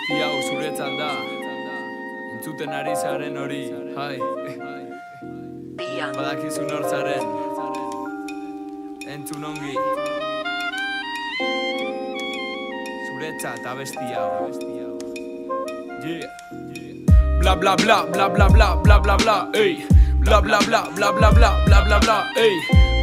Abesti hau zuretzat da, entzuten ari zaren hori, hai. Badakizu nortzaren, entzun ongi. Zuretzat abesti hau. Bla bla bla bla bla bla bla bla bla, ey. Bla bla bla bla bla bla bla bla bla, ey.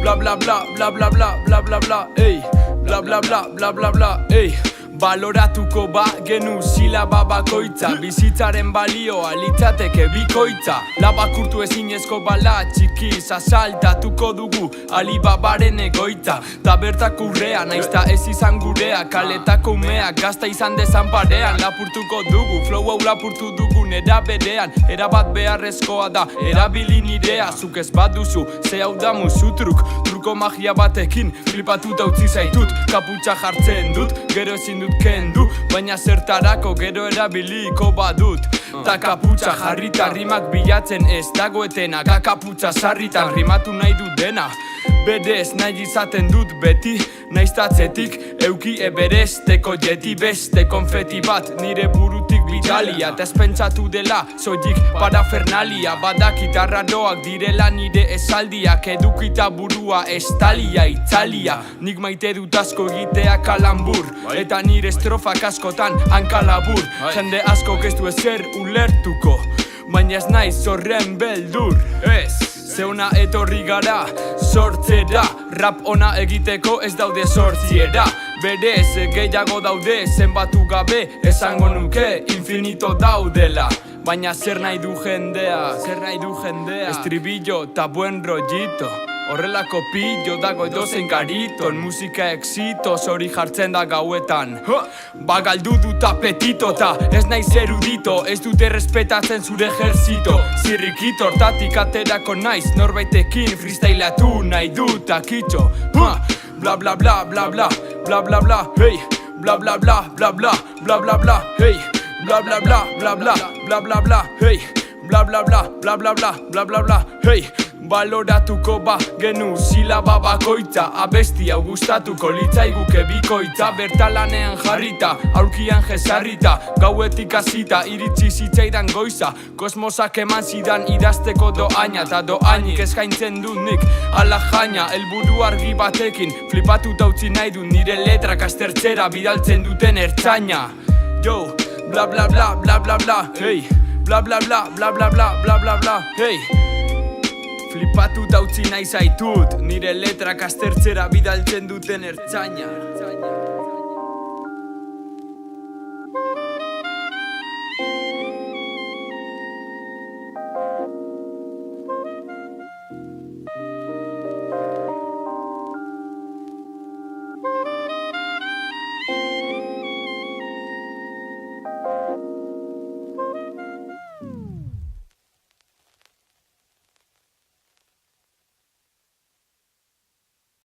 Bla bla bla bla bla bla bla bla bla, ey. Bla bla bla bla bla bla, ey. Baloratuko genu silaba bakoitza, bizitzaren balioa litzateke bikoitza. Labakurtu ezinezko bala txikiz asaltatuko dugu Alibabaren egoitza. Ta bertako urrea, naizta ez izan gurea, kaletako umeak gazta izan dezan parean. Lapurtuko dugu, flow hau lapurtu dugu nera berean. Erabat beharrezkoa da, erabili nirea. Zuk ez baduzu, ze hau da musutruk. Truko magia batekin, flipatuta utzi zaitut. Kaputxa jartzen dut, gero ezin dut kendu, baina zertarako gero erabiliko badut. Ta kaputxa jarrita rimak bilatzen ez dagoetena. Kaputxa sarritan rimatu nahi dut dena. Berez nahi izaten dut beti, naiztatzetik euki eberesteko jeti beste konfeti bat nire burutik bidalia. Ta ez pentsatu dela, soilik parafernalia. Badakit arraroak direla nire esaldiak, edukita burua estalia itzalia. Nik maite dut asko egitea kalambur, eta nire estrofak askotan hankalabur. Jende askok ez du ezer ulertuko, baina ez naiz horren beldur. Zeuna etorri gara, sortzera. Rap ona egiteko ez daude sortziera. Berez gehiago daude, zenbatu gabe esango nuke infinito daudela. Baina zer nahi du jendea, estribillo ta buen rollito. Horrelako pillo dago edozein kariton. Musika exitos hori jartzen da gauetan. Bagaldu dut apetito ta ez naiz erudito. Ez dute respetatzen zure ejerzito. Zirrikito hortatik aterako naiz, norbaitekin freestyleatu nahi dut akitxo. Bla bla bla bla bla bla bla bla, hey. Bla bla bla bla bla bla bla bla, hey. Bla bla bla bla bla bla bla bla, hey. Bla bla bla bla bla bla bla bla bla, hey. Baloratuko genu silaba bakoitza. Abesti hau gustatuko litzaiguke bikoitza. Bertalanean jarrita, aurkian jesarrita. Gauetik hasita, iritsi zitzaidan goiza. Kosmosak eman zidan idazteko doaina. Ta doainik eskaintzen dut nik ala jaina. Helburu argi batekin, flipatuta utzi nahi du nire letrak aztertzera bidaltzen duten ertzaina. Yo, bla bla bla bla bla bla, hey. Bla bla bla bla bla bla bla bla bla, hey. Flipatuta utzi nahi zaitut, nire letrak aztertzera bidaltzen duten ertzaina.